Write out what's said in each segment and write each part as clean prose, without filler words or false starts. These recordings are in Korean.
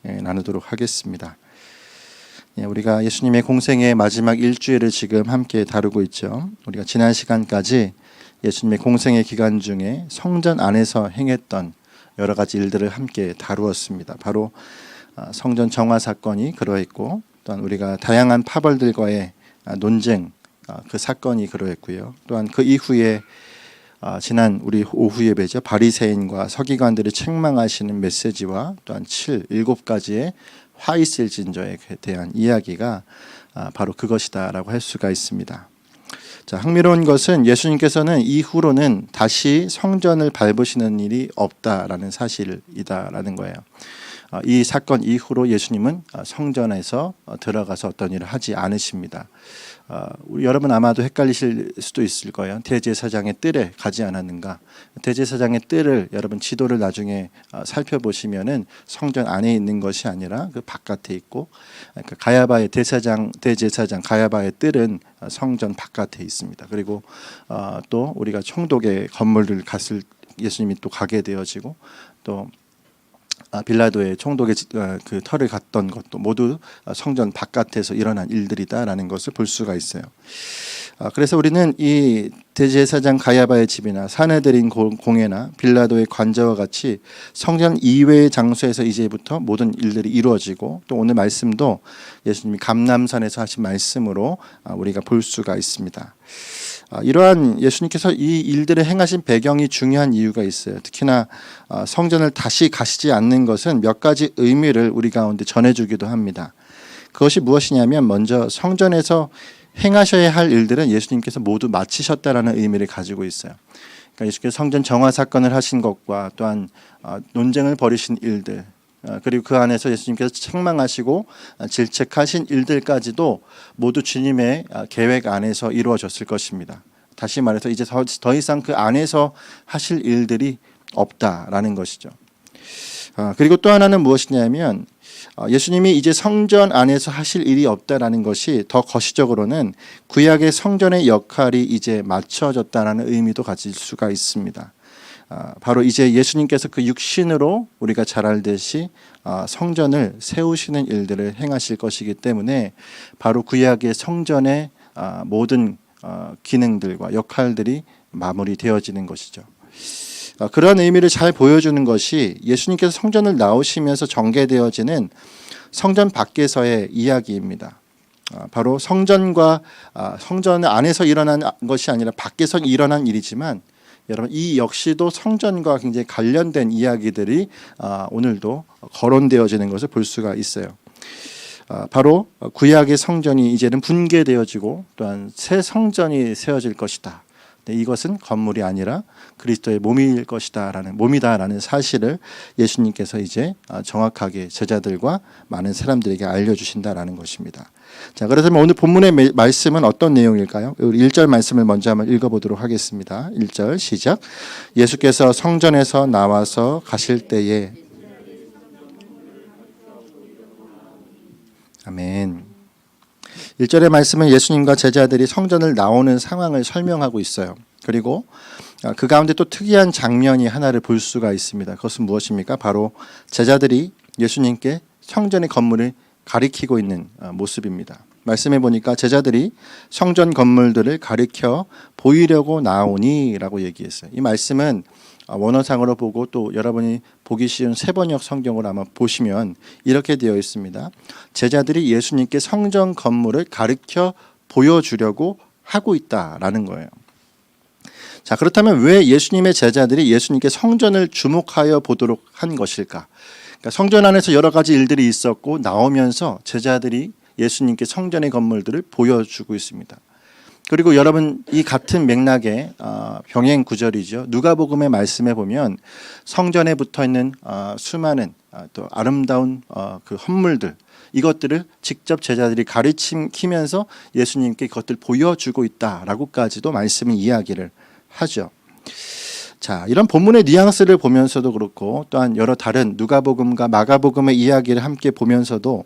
나누도록 하겠습니다. 우리가 예수님의 공생의 마지막 일주일을 지금 함께 다루고 있죠. 우리가 지난 시간까지 예수님의 공생의 기간 중에 성전 안에서 행했던 여러 가지 일들을 함께 다루었습니다. 바로 성전 정화 사건이 그러했고, 또한 우리가 다양한 파벌들과의 논쟁, 그 사건이 그러했고요. 또한 그 이후에 지난 우리 오후 예배죠. 바리새인과 서기관들이 책망하시는 메시지와 또한 7가지의 화 있을 진저에 대한 이야기가 바로 그것이다라고 할 수가 있습니다. 자, 흥미로운 것은 예수님께서는 이후로는 다시 성전을 밟으시는 일이 없다라는 사실이다라는 거예요. 이 사건 이후로 예수님은 성전에서 들어가서 어떤 일을 하지 않으십니다. 여러분 아마도 헷갈리실 수도 있을 거예요. 대제사장의 뜰에 가지 않았는가? 대제사장의 뜰을 여러분 지도를 나중에 살펴보시면은 성전 안에 있는 것이 아니라 그 바깥에 있고, 그러니까 가야바의 대제사장 가야바의 뜰은 성전 바깥에 있습니다. 그리고 또 우리가 총독의 건물을 갔을 예수님이 또 가게 되어지고, 또 빌라도의 총독의 그 터를 갔던 것도 모두 성전 바깥에서 일어난 일들이다라는 것을 볼 수가 있어요. 그래서 우리는 이 대제사장 가야바의 집이나 사내들인 공회나 빌라도의 관저와 같이 성전 이외의 장소에서 이제부터 모든 일들이 이루어지고, 또 오늘 말씀도 예수님이 감람산에서 하신 말씀으로 우리가 볼 수가 있습니다. 이러한 예수님께서 이 일들을 행하신 배경이 중요한 이유가 있어요. 특히나 성전을 다시 가시지 않는 것은 몇 가지 의미를 우리 가운데 전해주기도 합니다. 그것이 무엇이냐면, 먼저 성전에서 행하셔야 할 일들은 예수님께서 모두 마치셨다라는 의미를 가지고 있어요. 그러니까 예수께서 성전 정화 사건을 하신 것과 또한 논쟁을 벌이신 일들, 그리고 그 안에서 예수님께서 책망하시고 질책하신 일들까지도 모두 주님의 계획 안에서 이루어졌을 것입니다. 다시 말해서 이제 더 이상 그 안에서 하실 일들이 없다라는 것이죠. 그리고 또 하나는 무엇이냐면, 예수님이 이제 성전 안에서 하실 일이 없다라는 것이 더 거시적으로는 구약의 성전의 역할이 이제 맞춰졌다라는 의미도 가질 수가 있습니다. 바로 이제 예수님께서 그 육신으로 우리가 잘 알듯이 성전을 세우시는 일들을 행하실 것이기 때문에 바로 구약의 성전의 모든 기능들과 역할들이 마무리되어지는 것이죠. 그러한 의미를 잘 보여주는 것이 예수님께서 성전을 나오시면서 전개되어지는 성전 밖에서의 이야기입니다. 바로 성전 안에서 일어난 것이 아니라 밖에서 일어난 일이지만, 여러분 이 역시도 성전과 굉장히 관련된 이야기들이 오늘도 거론되어지는 것을 볼 수가 있어요. 바로 구약의 성전이 이제는 붕괴되어지고 또한 새 성전이 세워질 것이다. 이것은 건물이 아니라 그리스도의 몸이다라는 사실을 예수님께서 이제 정확하게 제자들과 많은 사람들에게 알려주신다라는 것입니다. 자, 그래서 오늘 본문의 말씀은 어떤 내용일까요? 우리 1절 말씀을 먼저 한번 읽어보도록 하겠습니다. 1절 시작. 예수께서 성전에서 나와서 가실 때에. 아멘. 1절의 말씀은 예수님과 제자들이 성전을 나오는 상황을 설명하고 있어요. 그리고 그 가운데 또 특이한 장면이 하나를 볼 수가 있습니다. 그것은 무엇입니까? 바로 제자들이 예수님께 성전의 건물을 가리키고 있는 모습입니다. 말씀해 보니까 제자들이 성전 건물들을 가리켜 보이려고 나오니라고 얘기했어요. 이 말씀은 원어상으로 보고 또 여러분이 보기 쉬운 세번역 성경으로 아마 보시면 이렇게 되어 있습니다. 제자들이 예수님께 성전 건물을 가리켜 보여주려고 하고 있다라는 거예요. 자, 그렇다면 왜 예수님의 제자들이 예수님께 성전을 주목하여 보도록 한 것일까? 그러니까 성전 안에서 여러 가지 일들이 있었고 나오면서 제자들이 예수님께 성전의 건물들을 보여주고 있습니다. 그리고 여러분 이 같은 맥락의 병행 구절이죠. 누가복음의 말씀에 보면 성전에 붙어 있는 수많은 또 아름다운 그 헌물들, 이것들을 직접 제자들이 가리키면서 예수님께 그것들 보여주고 있다라고까지도 말씀은 이야기를 하죠. 자, 이런 본문의 뉘앙스를 보면서도 그렇고 또한 여러 다른 누가복음과 마가복음의 이야기를 함께 보면서도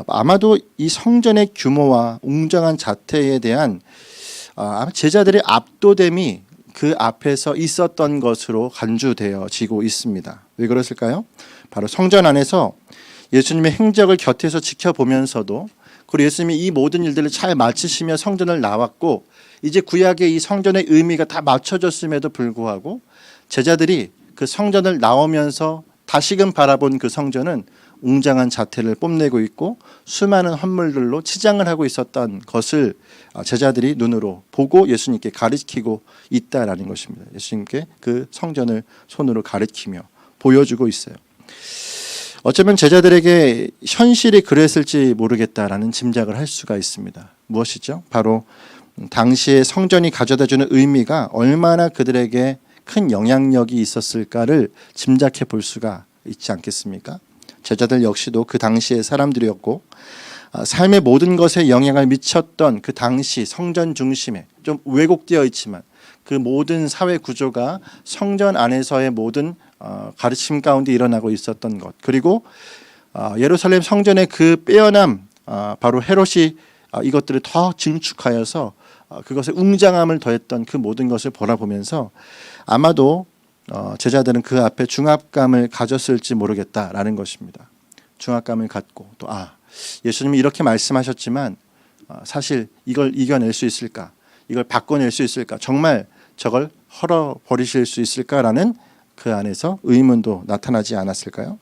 아마도 이 성전의 규모와 웅장한 자태에 대한 제자들의 압도됨이 그 앞에서 있었던 것으로 간주되어지고 있습니다. 왜 그랬을까요? 바로 성전 안에서 예수님의 행적을 곁에서 지켜보면서도, 그리고 예수님이 이 모든 일들을 잘 마치시며 성전을 나왔고 이제 구약의 이 성전의 의미가 다 맞춰졌음에도 불구하고 제자들이 그 성전을 나오면서 다시금 바라본 그 성전은 웅장한 자태를 뽐내고 있고 수많은 헌물들로 치장을 하고 있었던 것을 제자들이 눈으로 보고 예수님께 가르치고 있다라는 것입니다. 예수님께 그 성전을 손으로 가르치며 보여주고 있어요. 어쩌면 제자들에게 현실이 그랬을지 모르겠다라는 짐작을 할 수가 있습니다. 무엇이죠? 바로 당시에 성전이 가져다주는 의미가 얼마나 그들에게 큰 영향력이 있었을까를 짐작해 볼 수가 있지 않겠습니까? 제자들 역시도 그 당시의 사람들이었고 삶의 모든 것에 영향을 미쳤던 그 당시 성전 중심에 좀 왜곡되어 있지만 그 모든 사회 구조가 성전 안에서의 모든 가르침 가운데 일어나고 있었던 것, 그리고 예루살렘 성전의 그 빼어남, 바로 헤롯이 이것들을 더 증축하여서 그것에 웅장함을 더했던 그 모든 것을 바라보면서 아마도 제자들은 그 앞에 중압감을 가졌을지 모르겠다라는 것입니다. 중압감을 갖고 또 예수님이 이렇게 말씀하셨지만 사실 이걸 이겨낼 수 있을까? 이걸 바꿔낼 수 있을까? 정말 저걸 헐어버리실 수 있을까라는 그 안에서 의문도 나타나지 않았을까요?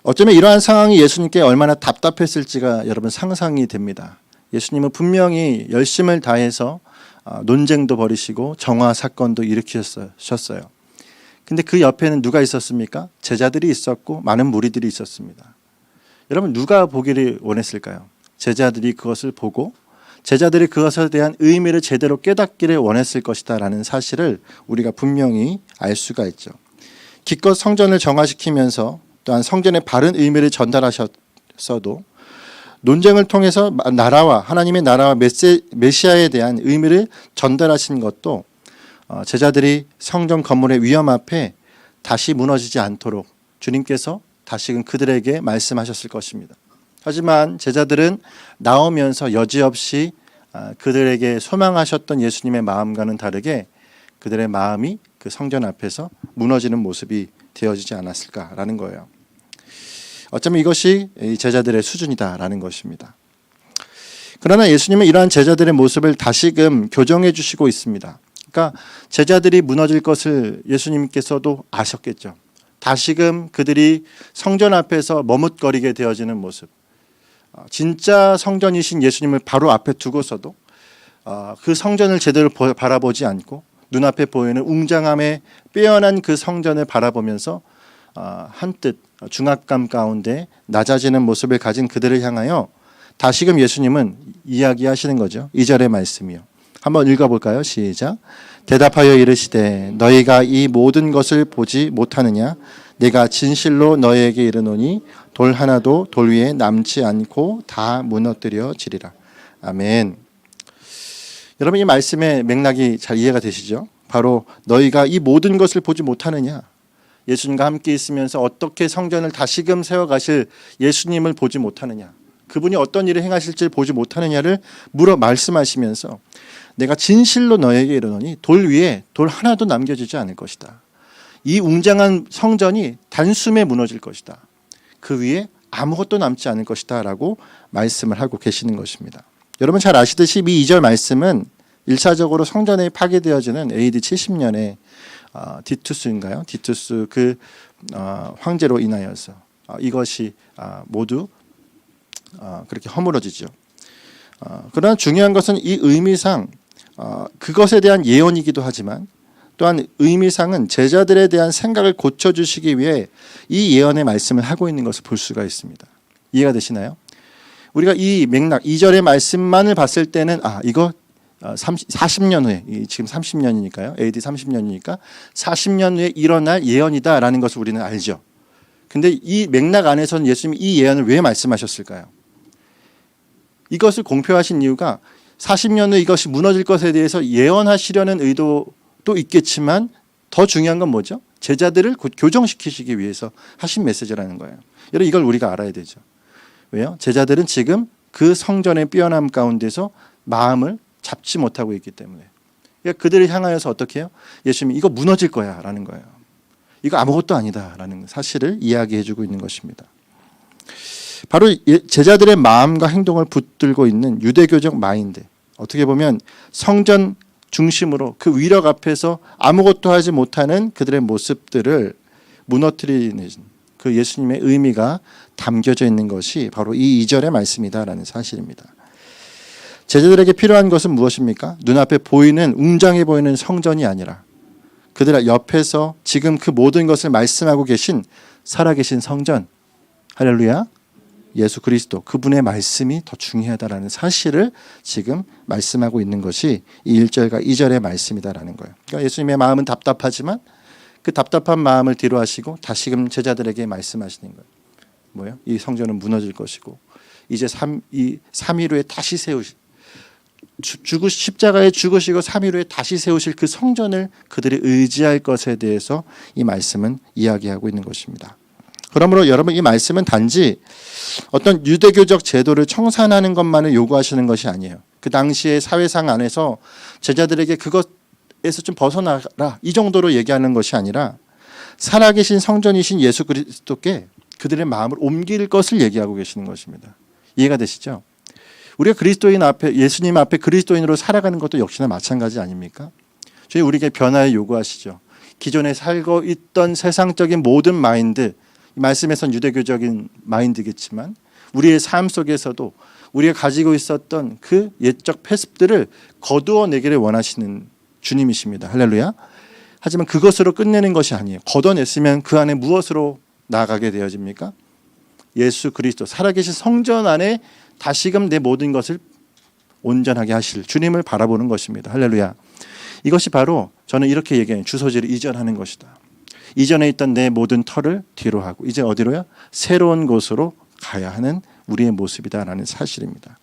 어쩌면 이러한 상황이 예수님께 얼마나 답답했을지가 여러분 상상이 됩니다. 예수님은 분명히 열심을 다해서 논쟁도 벌이시고 정화 사건도 일으키셨어요. 근데 그 옆에는 누가 있었습니까? 제자들이 있었고 많은 무리들이 있었습니다. 여러분 누가 보기를 원했을까요? 제자들이 그것을 보고 제자들이 그것에 대한 의미를 제대로 깨닫기를 원했을 것이다라는 사실을 우리가 분명히 알 수가 있죠. 기껏 성전을 정화시키면서 또한 성전의 바른 의미를 전달하셨어도 논쟁을 통해서 나라와 하나님의 나라와 메시아에 대한 의미를 전달하신 것도 제자들이 성전 건물의 위험 앞에 다시 무너지지 않도록 주님께서 다시금 그들에게 말씀하셨을 것입니다. 하지만 제자들은 나오면서 여지없이 그들에게 소망하셨던 예수님의 마음과는 다르게 그들의 마음이 그 성전 앞에서 무너지는 모습이 되어지지 않았을까라는 거예요. 어쩌면 이것이 제자들의 수준이다라는 것입니다. 그러나 예수님은 이러한 제자들의 모습을 다시금 교정해 주시고 있습니다. 그러니까 제자들이 무너질 것을 예수님께서도 아셨겠죠. 다시금 그들이 성전 앞에서 머뭇거리게 되어지는 모습, 진짜 성전이신 예수님을 바로 앞에 두고서도 그 성전을 제대로 바라보지 않고 눈앞에 보이는 웅장함에 빼어난 그 성전을 바라보면서 한뜻 중압감 가운데 낮아지는 모습을 가진 그들을 향하여 다시금 예수님은 이야기하시는 거죠. 2절의 말씀이요. 한번 읽어볼까요? 시작. 대답하여 이르시되 너희가 이 모든 것을 보지 못하느냐? 내가 진실로 너희에게 이르노니 돌 하나도 돌 위에 남지 않고 다 무너뜨려지리라. 아멘. 여러분 이 말씀의 맥락이 잘 이해가 되시죠? 바로 너희가 이 모든 것을 보지 못하느냐? 예수님과 함께 있으면서 어떻게 성전을 다시금 세워가실 예수님을 보지 못하느냐? 그분이 어떤 일을 행하실지 보지 못하느냐를 물어 말씀하시면서 내가 진실로 너에게 이르노니 돌 위에 돌 하나도 남겨지지 않을 것이다. 이 웅장한 성전이 단숨에 무너질 것이다. 그 위에 아무것도 남지 않을 것이다 라고 말씀을 하고 계시는 것입니다. 여러분 잘 아시듯이 이 2절 말씀은 1차적으로 성전이 파괴되어지는 AD 70년에 디투스인가요? 디투스 그 황제로 인하여서 이것이 모두 그렇게 허물어지죠. 그러나 중요한 것은 이 의미상 그것에 대한 예언이기도 하지만 또한 의미상은 제자들에 대한 생각을 고쳐주시기 위해 이 예언의 말씀을 하고 있는 것을 볼 수가 있습니다. 이해가 되시나요? 우리가 이 맥락 2절의 말씀만을 봤을 때는 이거 40년 후에 지금 30년이니까요. AD 30년이니까 40년 후에 일어날 예언이다라는 것을 우리는 알죠. 근데 이 맥락 안에서는 예수님이 이 예언을 왜 말씀하셨을까요? 이것을 공표하신 이유가 40년 후 이것이 무너질 것에 대해서 예언하시려는 의도도 있겠지만 더 중요한 건 뭐죠? 제자들을 교정시키시기 위해서 하신 메시지라는 거예요. 여러분 이걸 우리가 알아야 되죠. 왜요? 제자들은 지금 그 성전의 빼어남 가운데서 마음을 잡지 못하고 있기 때문에 그러니까 그들을 향하여서 어떻게 해요? 예수님이 이거 무너질 거야 라는 거예요. 이거 아무것도 아니다라는 사실을 이야기해주고 있는 것입니다. 바로 제자들의 마음과 행동을 붙들고 있는 유대교적 마인드, 어떻게 보면 성전 중심으로 그 위력 앞에서 아무것도 하지 못하는 그들의 모습들을 무너뜨리는 그 예수님의 의미가 담겨져 있는 것이 바로 이 2절의 말씀이다라는 사실입니다. 제자들에게 필요한 것은 무엇입니까? 눈앞에 보이는 웅장해 보이는 성전이 아니라 그들 옆에서 지금 그 모든 것을 말씀하고 계신 살아계신 성전, 할렐루야, 예수 그리스도, 그분의 말씀이 더 중요하다라는 사실을 지금 말씀하고 있는 것이 이 1절과 2절의 말씀이다라는 거예요. 그러니까 예수님의 마음은 답답하지만 그 답답한 마음을 뒤로 하시고 다시금 제자들에게 말씀하시는 거예요. 뭐예요? 이 성전은 무너질 것이고 이제 3일 후에 다시 세우실, 십자가에 죽으시고 3일 후에 다시 세우실 그 성전을 그들이 의지할 것에 대해서 이 말씀은 이야기하고 있는 것입니다. 그러므로 여러분, 이 말씀은 단지 어떤 유대교적 제도를 청산하는 것만을 요구하시는 것이 아니에요. 그 당시의 사회상 안에서 제자들에게 그것에서 좀 벗어나라, 이 정도로 얘기하는 것이 아니라 살아계신 성전이신 예수 그리스도께 그들의 마음을 옮길 것을 얘기하고 계시는 것입니다. 이해가 되시죠? 우리가 그리스도인 앞에, 예수님 앞에 그리스도인으로 살아가는 것도 역시나 마찬가지 아닙니까? 저희 우리에게 변화를 요구하시죠. 기존에 살고 있던 세상적인 모든 마인드, 말씀에선 유대교적인 마인드겠지만 우리의 삶 속에서도 우리가 가지고 있었던 그 옛적 패습들을 거두어내기를 원하시는 주님이십니다. 할렐루야. 하지만 그것으로 끝내는 것이 아니에요. 걷어냈으면 그 안에 무엇으로 나아가게 되어집니까? 예수 그리스도, 살아계신 성전 안에 다시금 내 모든 것을 온전하게 하실 주님을 바라보는 것입니다. 할렐루야. 이것이 바로 저는 이렇게 얘기해요. 주소지를 이전하는 것이다. 이전에 있던 내 모든 터를 뒤로 하고 이제 어디로요? 새로운 곳으로 가야 하는 우리의 모습이다라는 사실입니다.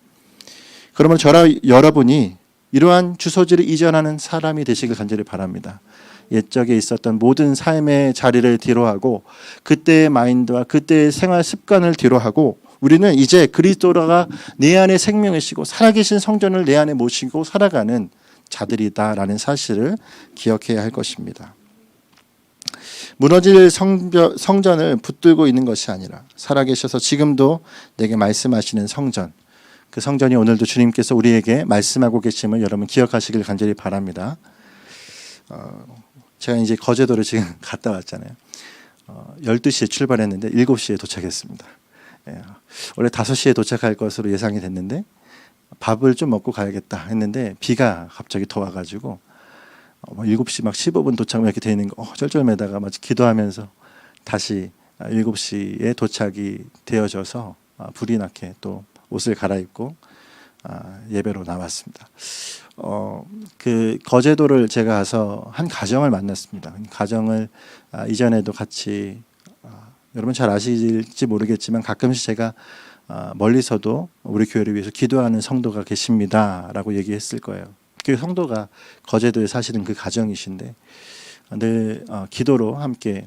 그러면 저와 여러분이 이러한 주소지를 이전하는 사람이 되시길 간절히 바랍니다. 옛적에 있었던 모든 삶의 자리를 뒤로하고 그때의 마인드와 그때의 생활 습관을 뒤로하고 우리는 이제 그리스도가 내 안에 생명이시고 살아계신 성전을 내 안에 모시고 살아가는 자들이다라는 사실을 기억해야 할 것입니다. 무너질 성전을 붙들고 있는 것이 아니라 살아계셔서 지금도 내게 말씀하시는 성전, 그 성전이 오늘도 주님께서 우리에게 말씀하고 계심을 여러분 기억하시길 간절히 바랍니다. 제가 이제 거제도를 지금 갔다 왔잖아요. 12시에 출발했는데 7시에 도착했습니다. 원래 5시에 도착할 것으로 예상이 됐는데 밥을 좀 먹고 가야겠다 했는데 비가 갑자기 더 와가지고 7시 막 15분 도착 이렇게 되어 있는 거 쩔쩔매다가 막 기도하면서 다시 7시에 도착이 되어져서 불이 나게 또 옷을 갈아입고 예배로 나왔습니다. 그 거제도를 제가 가서 한 가정을 만났습니다. 가정을 이전에도 같이 여러분 잘 아실지 모르겠지만 가끔씩 제가 멀리서도 우리 교회를 위해서 기도하는 성도가 계십니다라고 얘기했을 거예요. 그 성도가 거제도에 사시는 그 가정이신데 늘 기도로 함께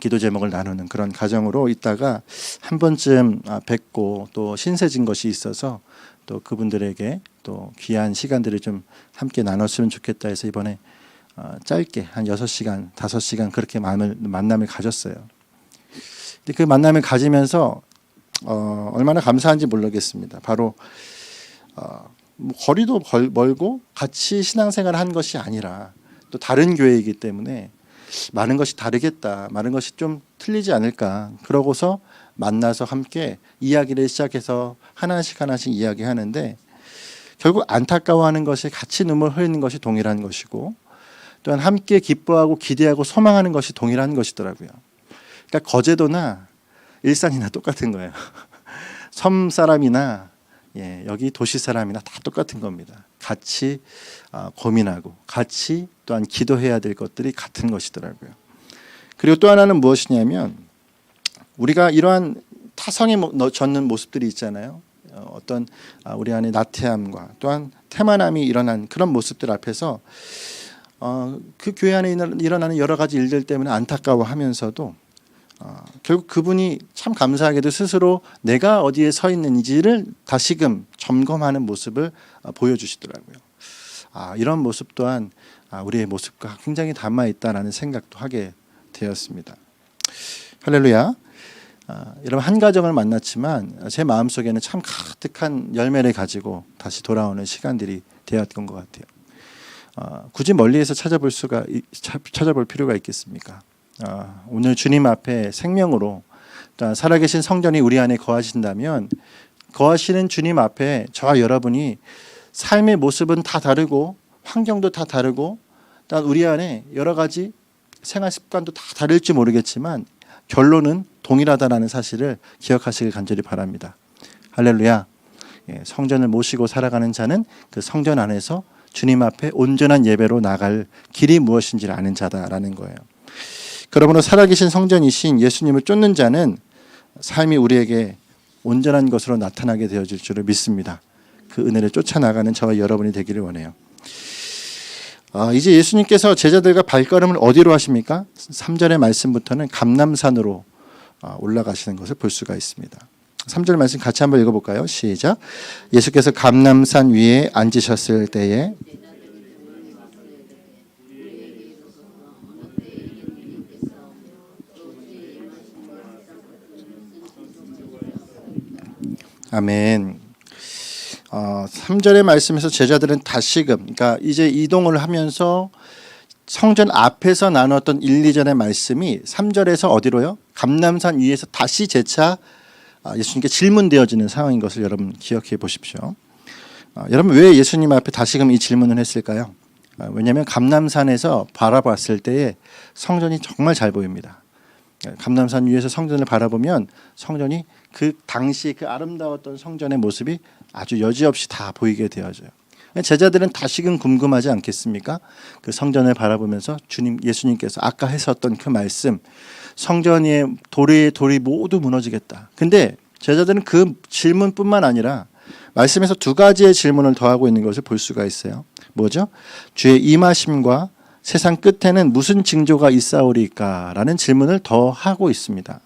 기도 제목을 나누는 그런 가정으로 있다가 한 번쯤 뵙고 또 신세진 것이 있어서 또 그분들에게 또 귀한 시간들을 좀 함께 나눴으면 좋겠다 해서 이번에 짧게 한 6시간, 5시간 그렇게 만남을 가졌어요. 근데 그 만남을 가지면서 얼마나 감사한지 모르겠습니다. 바로 거리도 멀고 같이 신앙생활을 한 것이 아니라 또 다른 교회이기 때문에 많은 것이 다르겠다, 많은 것이 좀 틀리지 않을까, 그러고서 만나서 함께 이야기를 시작해서 하나씩 이야기하는데 결국 안타까워하는 것이 같이 눈물 흘리는 것이 동일한 것이고 또한 함께 기뻐하고 기대하고 소망하는 것이 동일한 것이더라고요. 그러니까 거제도나 일산이나 똑같은 거예요. 섬 사람이나 여기 도시 사람이나 다 똑같은 겁니다. 같이 고민하고 같이 또한 기도해야 될 것들이 같은 것이더라고요. 그리고 또 하나는 무엇이냐면 우리가 이러한 타성에 젖는 모습들이 있잖아요. 어떤 우리 안에 나태함과 또한 태만함이 일어난 그런 모습들 앞에서 그 교회 안에 일어나는 여러 가지 일들 때문에 안타까워하면서도 결국 그분이 참 감사하게도 스스로 내가 어디에 서 있는지를 다시금 점검하는 모습을 보여주시더라고요. 이런 모습 또한 우리의 모습과 굉장히 닮아 있다라는 생각도 하게 되었습니다. 할렐루야. 여러분 한 가정을 만났지만 제 마음속에는 참 가득한 열매를 가지고 다시 돌아오는 시간들이 되었던 것 같아요. 굳이 멀리에서 찾아볼 필요가 있겠습니까? 오늘 주님 앞에 생명으로 살아계신 성전이 우리 안에 거하신다면 거하시는 주님 앞에 저와 여러분이 삶의 모습은 다 다르고 환경도 다 다르고 우리 안에 여러 가지 생활 습관도 다 다를지 모르겠지만 결론은 동일하다라는 사실을 기억하시길 간절히 바랍니다. 할렐루야. 성전을 모시고 살아가는 자는 그 성전 안에서 주님 앞에 온전한 예배로 나갈 길이 무엇인지를 아는 자다라는 거예요. 그러므로 살아계신 성전이신 예수님을 쫓는 자는 삶이 우리에게 온전한 것으로 나타나게 되어질 줄을 믿습니다. 그 은혜를 쫓아나가는 저와 여러분이 되기를 원해요. 이제 예수님께서 제자들과 발걸음을 어디로 하십니까? 3절의 말씀부터는 감람산으로 올라가시는 것을 볼 수가 있습니다. 3절 말씀 같이 한번 읽어볼까요? 시작. 예수께서 감람산 위에 앉으셨을 때에 아멘. 3절의 말씀에서 제자들은 다시금, 그러니까 이제 이동을 하면서 성전 앞에서 나눴던 1, 2절의 말씀이 3절에서 어디로요? 감람산 위에서 다시 재차 예수님께 질문되어지는 상황인 것을 여러분 기억해 보십시오. 여러분 왜 예수님 앞에 다시금 이 질문을 했을까요? 왜냐하면 감람산에서 바라봤을 때에 성전이 정말 잘 보입니다. 감람산 위에서 성전을 바라보면 성전이 그 당시 그 아름다웠던 성전의 모습이 아주 여지없이 다 보이게 되어져요. 제자들은 다시금 궁금하지 않겠습니까? 그 성전을 바라보면서 예수님께서 아까 했었던 그 말씀, 성전의 돌이 모두 무너지겠다. 근데 제자들은 그 질문뿐만 아니라 말씀에서 두 가지의 질문을 더하고 있는 것을 볼 수가 있어요. 뭐죠? 주의 임하심과 세상 끝에는 무슨 징조가 있사오리까? 라는 질문을 더 하고 있습니다.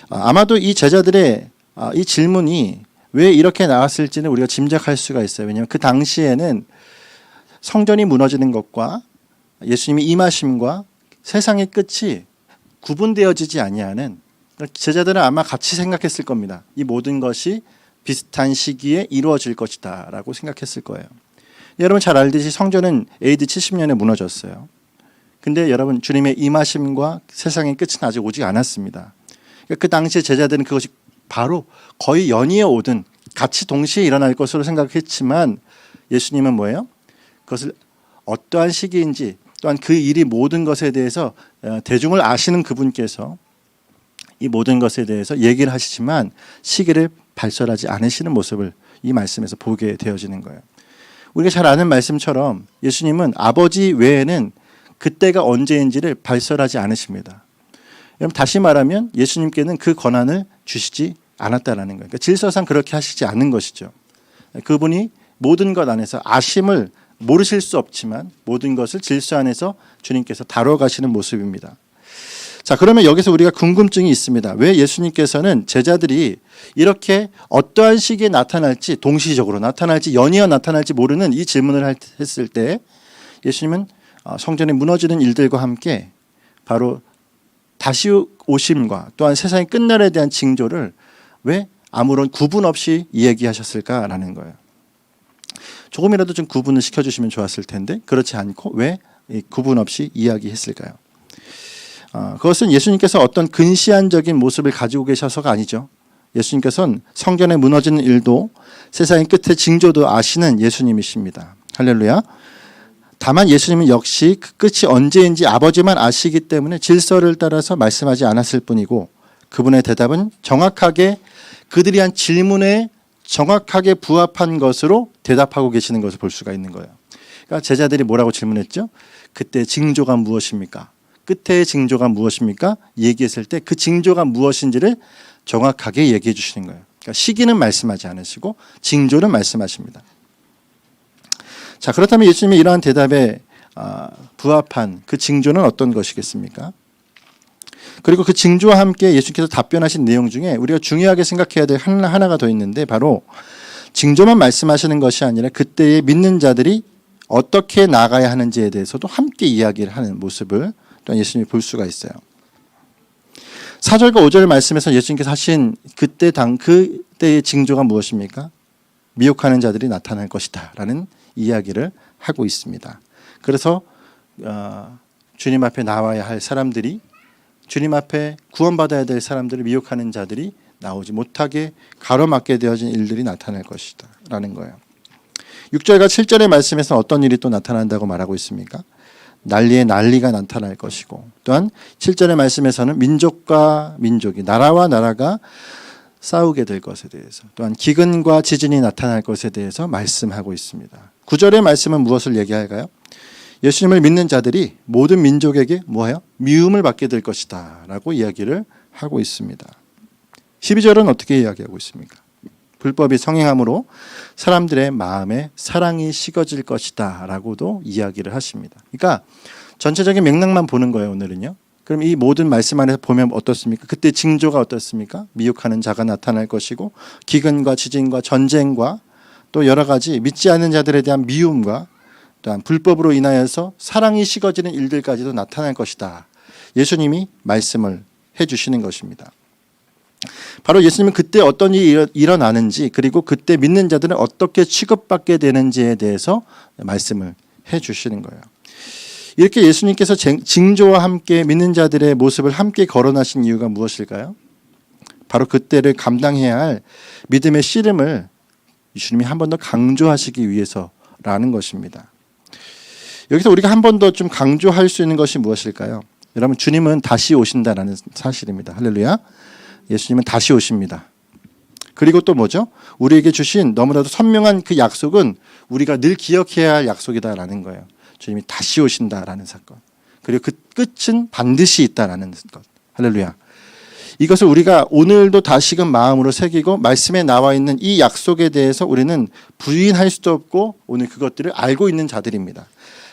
아마도 이 제자들의 이 질문이 왜 이렇게 나왔을지는 우리가 짐작할 수가 있어요. 왜냐하면 그 당시에는 성전이 무너지는 것과 예수님이 임하심과 세상의 끝이 구분되어지지 아니하는, 제자들은 아마 같이 생각했을 겁니다. 이 모든 것이 비슷한 시기에 이루어질 것이다 라고 생각했을 거예요. 여러분 잘 알듯이 성전은 AD 70년에 무너졌어요. 근데 여러분 주님의 임하심과 세상의 끝은 아직 오지 않았습니다. 그 당시에 제자들은 그것이 바로 거의 연이어 오든 같이 동시에 일어날 것으로 생각했지만 예수님은 뭐예요? 그것을 어떠한 시기인지 또한 그 일이 모든 것에 대해서 대중을 아시는 그분께서 이 모든 것에 대해서 얘기를 하시지만 시기를 발설하지 않으시는 모습을 이 말씀에서 보게 되어지는 거예요. 우리가 잘 아는 말씀처럼 예수님은 아버지 외에는 그때가 언제인지를 발설하지 않으십니다. 여러분 다시 말하면 예수님께는 그 권한을 주시지 않았다라는 거예요. 그러니까 질서상 그렇게 하시지 않는 것이죠. 그분이 모든 것 안에서 아심을 모르실 수 없지만 모든 것을 질서 안에서 주님께서 다뤄가시는 모습입니다. 자, 그러면 여기서 우리가 궁금증이 있습니다. 왜 예수님께서는 제자들이 이렇게 어떠한 시기에 나타날지, 동시적으로 나타날지 연이어 나타날지 모르는 이 질문을 했을 때 예수님은 성전이 무너지는 일들과 함께 바로 다시 오심과 또한 세상의 끝날에 대한 징조를 왜 아무런 구분 없이 이야기하셨을까라는 거예요. 조금이라도 좀 구분을 시켜주시면 좋았을 텐데 그렇지 않고 왜 구분 없이 이야기했을까요? 그것은 예수님께서 어떤 근시안적인 모습을 가지고 계셔서가 아니죠. 예수님께서는 성전에 무너지는 일도 세상의 끝의 징조도 아시는 예수님이십니다. 할렐루야. 다만 예수님은 역시 그 끝이 언제인지 아버지만 아시기 때문에 질서를 따라서 말씀하지 않았을 뿐이고 그분의 대답은 정확하게 그들이 한 질문에 정확하게 부합한 것으로 대답하고 계시는 것을 볼 수가 있는 거예요. 그러니까 제자들이 뭐라고 질문했죠? 그때 징조가 무엇입니까? 끝의 징조가 무엇입니까? 얘기했을 때 그 징조가 무엇인지를 정확하게 얘기해 주시는 거예요. 그러니까 시기는 말씀하지 않으시고 징조는 말씀하십니다. 자, 그렇다면 예수님의 이러한 대답에 부합한 그 징조는 어떤 것이겠습니까? 그리고 그 징조와 함께 예수께서 답변하신 내용 중에 우리가 중요하게 생각해야 될 하나가 더 있는데 바로 징조만 말씀하시는 것이 아니라 그때의 믿는 자들이 어떻게 나가야 하는지에 대해서도 함께 이야기를 하는 모습을 또한 예수님이 볼 수가 있어요. 4절과 5절 말씀에서 예수님께서 하신 그때의 징조가 무엇입니까? 미혹하는 자들이 나타날 것이다 라는 이야기를 하고 있습니다. 그래서 주님 앞에 나와야 할 사람들이, 주님 앞에 구원받아야 될 사람들을 미혹하는 자들이 나오지 못하게 가로막게 되어진 일들이 나타날 것이다 라는 거예요. 6절과 7절의 말씀에서 어떤 일이 또 나타난다고 말하고 있습니까? 난리에 난리가 나타날 것이고, 또한 7절의 말씀에서는 민족과 민족이, 나라와 나라가 싸우게 될 것에 대해서, 또한 기근과 지진이 나타날 것에 대해서 말씀하고 있습니다. 9절의 말씀은 무엇을 얘기할까요? 예수님을 믿는 자들이 모든 민족에게 뭐예요? 미움을 받게 될 것이다 라고 이야기를 하고 있습니다. 12절은 어떻게 이야기하고 있습니까? 불법이 성행함으로 사람들의 마음에 사랑이 식어질 것이다 라고도 이야기를 하십니다. 그러니까 전체적인 맥락만 보는 거예요, 오늘은요. 그럼 이 모든 말씀 안에서 보면 어떻습니까? 그때 징조가 어떻습니까? 미혹하는 자가 나타날 것이고, 기근과 지진과 전쟁과 또 여러 가지 믿지 않는 자들에 대한 미움과 또한 불법으로 인하여서 사랑이 식어지는 일들까지도 나타날 것이다. 예수님이 말씀을 해주시는 것입니다. 바로 예수님은 그때 어떤 일이 일어나는지, 그리고 그때 믿는 자들은 어떻게 취급받게 되는지에 대해서 말씀을 해주시는 거예요. 이렇게 예수님께서 징조와 함께 믿는 자들의 모습을 함께 거론하신 이유가 무엇일까요? 바로 그때를 감당해야 할 믿음의 씨름을 예수님이 한 번 더 강조하시기 위해서라는 것입니다. 여기서 우리가 한 번 더 좀 강조할 수 있는 것이 무엇일까요? 여러분, 주님은 다시 오신다라는 사실입니다. 할렐루야. 예수님은 다시 오십니다. 그리고 또 뭐죠? 우리에게 주신 너무나도 선명한 그 약속은 우리가 늘 기억해야 할 약속이다라는 거예요. 주님이 다시 오신다라는 사건. 그리고 그 끝은 반드시 있다라는 것. 할렐루야. 이것을 우리가 오늘도 다시금 마음으로 새기고 말씀에 나와 있는 이 약속에 대해서 우리는 부인할 수도 없고 오늘 그것들을 알고 있는 자들입니다.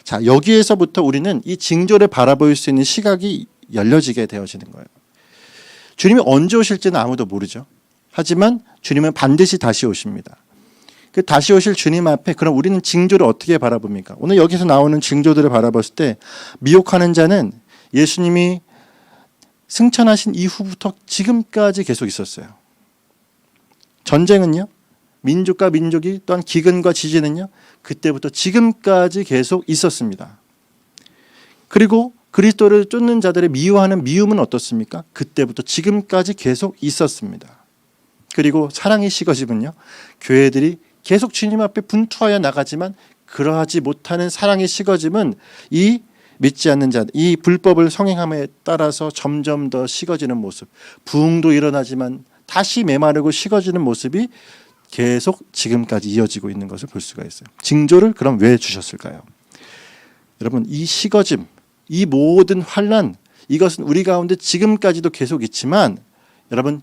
자, 여기에서부터 우리는 이 징조를 바라볼 수 있는 시각이 열려지게 되어지는 거예요. 주님이 언제 오실지는 아무도 모르죠. 하지만 주님은 반드시 다시 오십니다. 그 다시 오실 주님 앞에 그럼 우리는 징조를 어떻게 바라봅니까? 오늘 여기서 나오는 징조들을 바라봤을 때 미혹하는 자는 예수님이 승천하신 이후부터 지금까지 계속 있었어요. 전쟁은요, 민족과 민족이, 또한 기근과 지진은요, 그때부터 지금까지 계속 있었습니다. 그리고 그리스도를 쫓는 자들의 미워하는 미움은 어떻습니까? 그때부터 지금까지 계속 있었습니다. 그리고 사랑이 식어지면요, 교회들이 계속 주님 앞에 분투하여 나가지만 그러하지 못하는 사랑이 식어짐은 이 믿지 않는 자, 이 불법을 성행함에 따라서 점점 더 식어지는 모습, 부흥도 일어나지만 다시 메마르고 식어지는 모습이 계속 지금까지 이어지고 있는 것을 볼 수가 있어요. 징조를 그럼 왜 주셨을까요? 여러분, 이 식어짐, 이 모든 환난, 이것은 우리 가운데 지금까지도 계속 있지만, 여러분,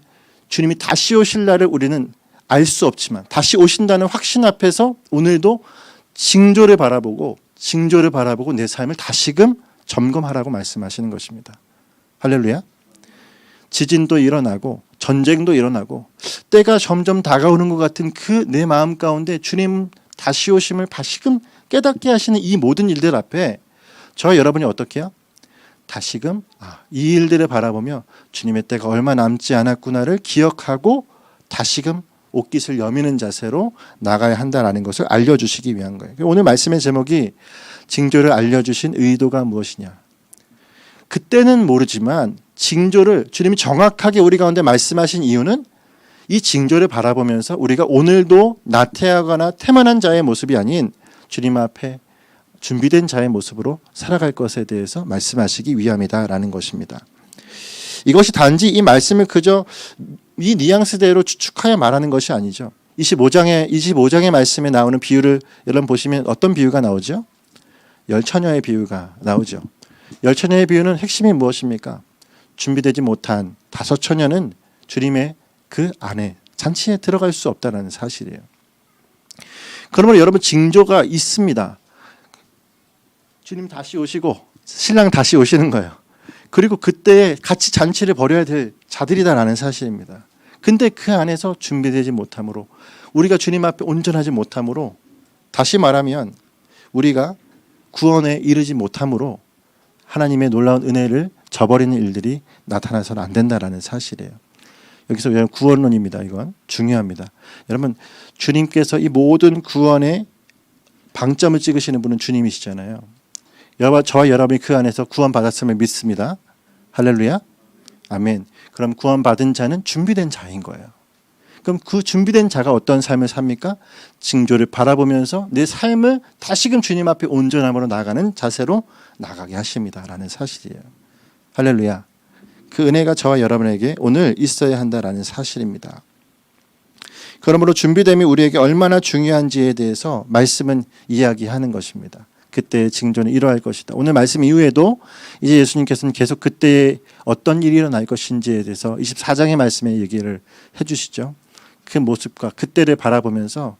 주님이 다시 오실 날을 우리는 알 수 없지만 다시 오신다는 확신 앞에서 오늘도 징조를 바라보고 내 삶을 다시금 점검하라고 말씀하시는 것입니다. 할렐루야. 지진도 일어나고 전쟁도 일어나고 때가 점점 다가오는 것 같은 그 내 마음 가운데 주님 다시 오심을 다시금 깨닫게 하시는 이 모든 일들 앞에 저와 여러분이 어떻게 해요? 다시금 이 일들을 바라보며 주님의 때가 얼마 남지 않았구나를 기억하고 다시금 옷깃을 여미는 자세로 나가야 한다는 것을 알려주시기 위한 거예요. 오늘 말씀의 제목이 징조를 알려주신 의도가 무엇이냐. 그때는 모르지만 징조를 주님이 정확하게 우리 가운데 말씀하신 이유는 이 징조를 바라보면서 우리가 오늘도 나태하거나 태만한 자의 모습이 아닌 주님 앞에 준비된 자의 모습으로 살아갈 것에 대해서 말씀하시기 위함이다라는 것입니다. 이것이 단지 이 말씀을 그저 이 뉘앙스대로 추측하여 말하는 것이 아니죠. 25장의 말씀에 나오는 비유를 여러분 보시면 어떤 비유가 나오죠? 열처녀의 비유가 나오죠. 열처녀의 비유는 핵심이 무엇입니까? 준비되지 못한 5처녀는 주님의 그 안에 잔치에 들어갈 수 없다는 사실이에요. 그러므로 여러분 징조가 있습니다. 주님 다시 오시고 신랑 다시 오시는 거예요. 그리고 그때 같이 잔치를 벌여야 될 자들이다라는 사실입니다. 근데 그 안에서 준비되지 못함으로 우리가 주님 앞에 온전하지 못함으로 다시 말하면 우리가 구원에 이르지 못함으로 하나님의 놀라운 은혜를 저버리는 일들이 나타나서는 안 된다라는 사실이에요. 여기서 여러분 구원론입니다. 이건 중요합니다. 여러분 주님께서 이 모든 구원의 방점을 찍으시는 분은 주님이시잖아요. 저와 여러분이 그 안에서 구원받았음을 믿습니다. 할렐루야. 아멘. 그럼 구원받은 자는 준비된 자인 거예요. 그럼 그 준비된 자가 어떤 삶을 삽니까? 징조를 바라보면서 내 삶을 다시금 주님 앞에 온전함으로 나가는 자세로 나가게 하십니다라는 사실이에요. 할렐루야. 그 은혜가 저와 여러분에게 오늘 있어야 한다라는 사실입니다. 그러므로 준비됨이 우리에게 얼마나 중요한지에 대해서 말씀은 이야기하는 것입니다. 그때의 징조는 이러할 것이다. 오늘 말씀 이후에도 이제 예수님께서는 계속 그때에 어떤 일이 일어날 것인지에 대해서 24장의 말씀에 얘기를 해주시죠. 그 모습과 그때를 바라보면서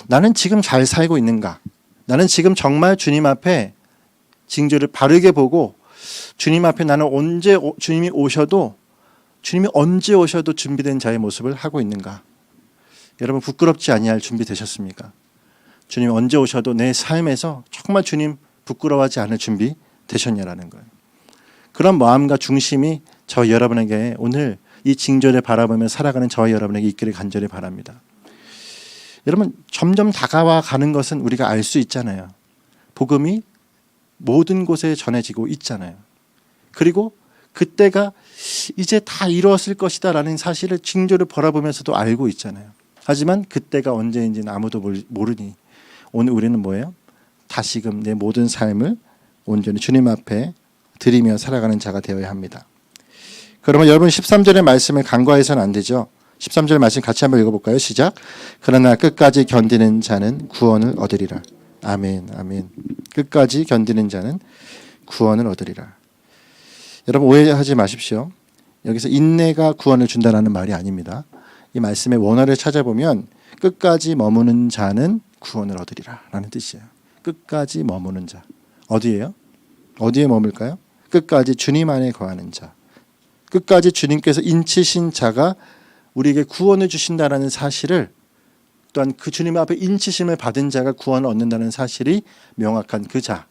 나는 지금 잘 살고 있는가? 나는 지금 정말 주님 앞에 징조를 바르게 보고 주님 앞에 나는 주님이 언제 오셔도 준비된 자의 모습을 하고 있는가? 여러분 부끄럽지 아니할 준비 되셨습니까? 주님 언제 오셔도 내 삶에서 정말 주님 부끄러워하지 않을 준비 되셨냐라는 거예요. 그런 마음과 중심이 저 여러분에게 오늘 이 징조를 바라보며 살아가는 저와 여러분에게 있기를 간절히 바랍니다. 여러분 점점 다가와 가는 것은 우리가 알 수 있잖아요. 복음이 모든 곳에 전해지고 있잖아요. 그리고 그때가 이제 다 이루었을 것이다 라는 사실을 징조를 바라보면서도 알고 있잖아요. 하지만 그때가 언제인지는 아무도 모르니 오늘 우리는 뭐예요? 다시금 내 모든 삶을 온전히 주님 앞에 드리며 살아가는 자가 되어야 합니다. 그러면 여러분 13절의 말씀을 간과해서는 안 되죠. 13절 말씀 같이 한번 읽어볼까요? 시작. 그러나 끝까지 견디는 자는 구원을 얻으리라. 아멘, 아멘. 끝까지 견디는 자는 구원을 얻으리라. 여러분 오해하지 마십시오. 여기서 인내가 구원을 준다라는 말이 아닙니다. 이 말씀의 원어를 찾아보면 끝까지 머무는 자는 구원을 얻으리라 라는 뜻이에요. 끝까지 머무는 자. 어디예요? 어디에 머물까요? 끝까지 주님 안에 거하는 자. 끝까지 주님께서 인치신 자가 우리에게 구원을 주신다라는 사실을 또한 그 주님 앞에 인치심을 받은 자가 구원을 얻는다는 사실이 명확한 그 자.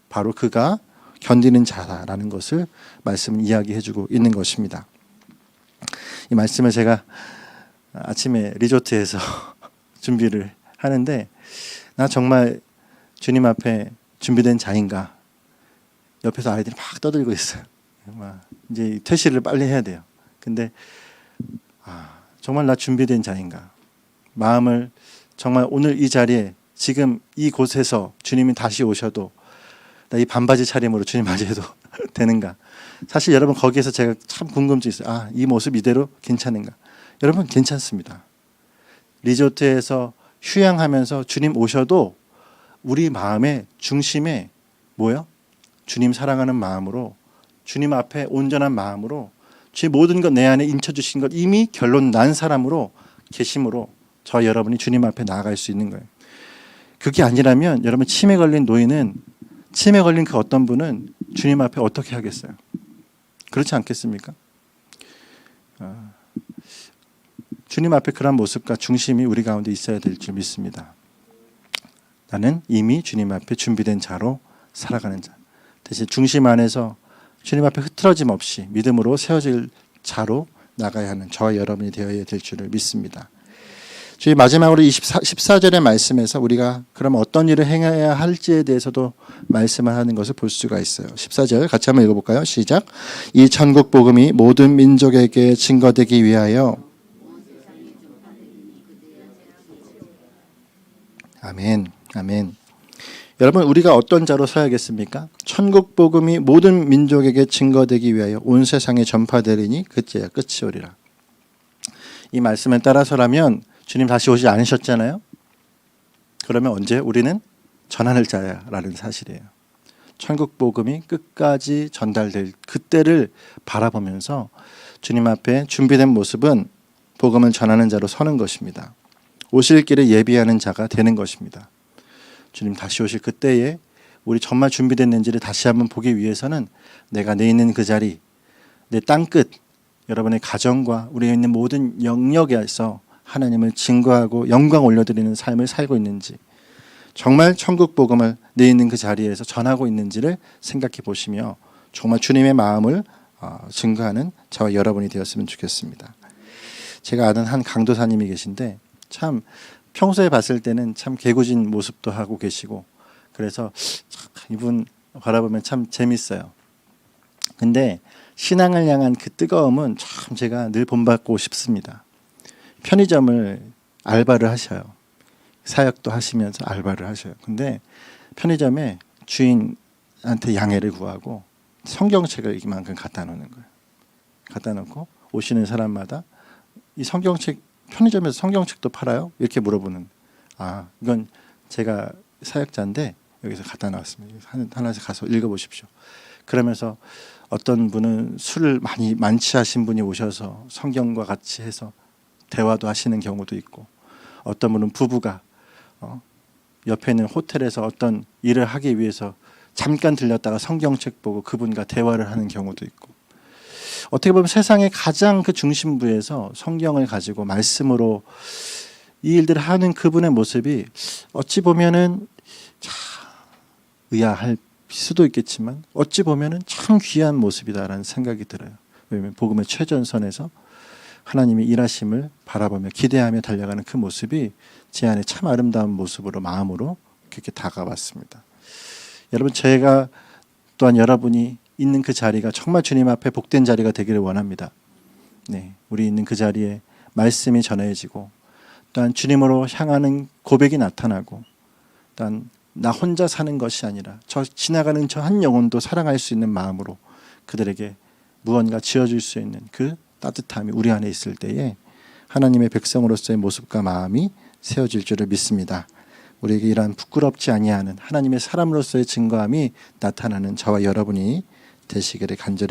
바로 그가 견디는 자라는 것을 말씀은 이야기해주고 있는 것입니다. 이 말씀을 제가 아침에 리조트에서 준비를 하는데 나 정말 주님 앞에 준비된 자인가? 옆에서 아이들이 막 떠들고 있어요. 이제 퇴실을 빨리 해야 돼요. 근데 정말 나 준비된 자인가? 마음을 정말 오늘 이 자리에 지금 이곳에서 주님이 다시 오셔도 나 이 반바지 차림으로 주님 맞이해도 되는가? 사실 여러분 거기에서 제가 참 궁금증이 있어요. 이 모습 이대로 괜찮은가? 여러분 괜찮습니다. 리조트에서 휴양하면서 주님 오셔도 우리 마음의 중심에 뭐요? 주님 사랑하는 마음으로 주님 앞에 온전한 마음으로 주의 모든 것 내 안에 인쳐주신 것 이미 결론 난 사람으로 계심으로 저 여러분이 주님 앞에 나아갈 수 있는 거예요. 그게 아니라면 여러분 치매 걸린 노인은 치매 걸린 그 어떤 분은 주님 앞에 어떻게 하겠어요? 그렇지 않겠습니까? 주님 앞에 그런 모습과 중심이 우리 가운데 있어야 될 줄 믿습니다. 나는 이미 주님 앞에 준비된 자로 살아가는 자. 대신 중심 안에서 주님 앞에 흐트러짐 없이 믿음으로 세워질 자로 나가야 하는 저와 여러분이 되어야 될 줄을 믿습니다. 주의 마지막으로 14절의 말씀에서 우리가 그럼 어떤 일을 행해야 할지에 대해서도 말씀을 하는 것을 볼 수가 있어요. 14절 같이 한번 읽어볼까요? 시작. 이 천국 복음이 모든 민족에게 증거되기 위하여 아멘, 아멘. 여러분 우리가 어떤 자로 서야겠습니까? 천국 복음이 모든 민족에게 증거되기 위하여 온 세상에 전파되리니 그때야 끝이 오리라. 이 말씀에 따라서라면 주님 다시 오지 않으셨잖아요. 그러면 언제 우리는 전하는 자야라는 사실이에요. 천국 복음이 끝까지 전달될 그때를 바라보면서 주님 앞에 준비된 모습은 복음을 전하는 자로 서는 것입니다. 오실 길을 예비하는 자가 되는 것입니다. 주님 다시 오실 그때에 우리 정말 준비됐는지를 다시 한번 보기 위해서는 내가 내 있는 그 자리, 내 땅끝, 여러분의 가정과 우리가 있는 모든 영역에서 하나님을 증거하고 영광 올려드리는 삶을 살고 있는지 정말 천국 복음을 내 있는 그 자리에서 전하고 있는지를 생각해 보시며 정말 주님의 마음을 증거하는 저와 여러분이 되었으면 좋겠습니다. 제가 아는 한 강도사님이 계신데 참 평소에 봤을 때는 참 개구진 모습도 하고 계시고 그래서 이분 바라보면 참 재밌어요. 근데 신앙을 향한 그 뜨거움은 참 제가 늘 본받고 싶습니다. 편의점을 알바를 하셔요. 사역도 하시면서 알바를 하셔요. 근데 편의점에 주인한테 양해를 구하고 성경책을 이만큼 갖다 놓는 거예요. 갖다 놓고 오시는 사람마다 이 성경책 편의점에서 성경책도 팔아요? 이렇게 물어보는. 이건 제가 사역자인데 여기서 갖다 놨습니다. 하나씩 가서 읽어보십시오. 그러면서 어떤 분은 술을 많이 만취하신 분이 오셔서 성경과 같이 해서 대화도 하시는 경우도 있고 어떤 분은 부부가 옆에 있는 호텔에서 어떤 일을 하기 위해서 잠깐 들렸다가 성경책 보고 그분과 대화를 하는 경우도 있고 어떻게 보면 세상의 가장 그 중심부에서 성경을 가지고 말씀으로 이 일들을 하는 그분의 모습이 어찌 보면은 의아할 수도 있겠지만 어찌 보면은 참 귀한 모습이다라는 생각이 들어요. 왜냐하면 복음의 최전선에서 하나님의 일하심을 바라보며 기대하며 달려가는 그 모습이 제 안에 참 아름다운 모습으로 마음으로 그렇게 다가왔습니다. 여러분 제가 또한 여러분이 있는 그 자리가 정말 주님 앞에 복된 자리가 되기를 원합니다. 네, 우리 있는 그 자리에 말씀이 전해지고 또한 주님으로 향하는 고백이 나타나고 또한 나 혼자 사는 것이 아니라 저 지나가는 저 한 영혼도 사랑할 수 있는 마음으로 그들에게 무언가 지어줄 수 있는 그 따뜻함이 우리 안에 있을 때에 하나님의 백성으로서의 모습과 마음이 세워질 줄을 믿습니다. 우리에게 이러한 부끄럽지 아니하는 하나님의 사람으로서의 증거함이 나타나는 저와 여러분이 되시기를 간절히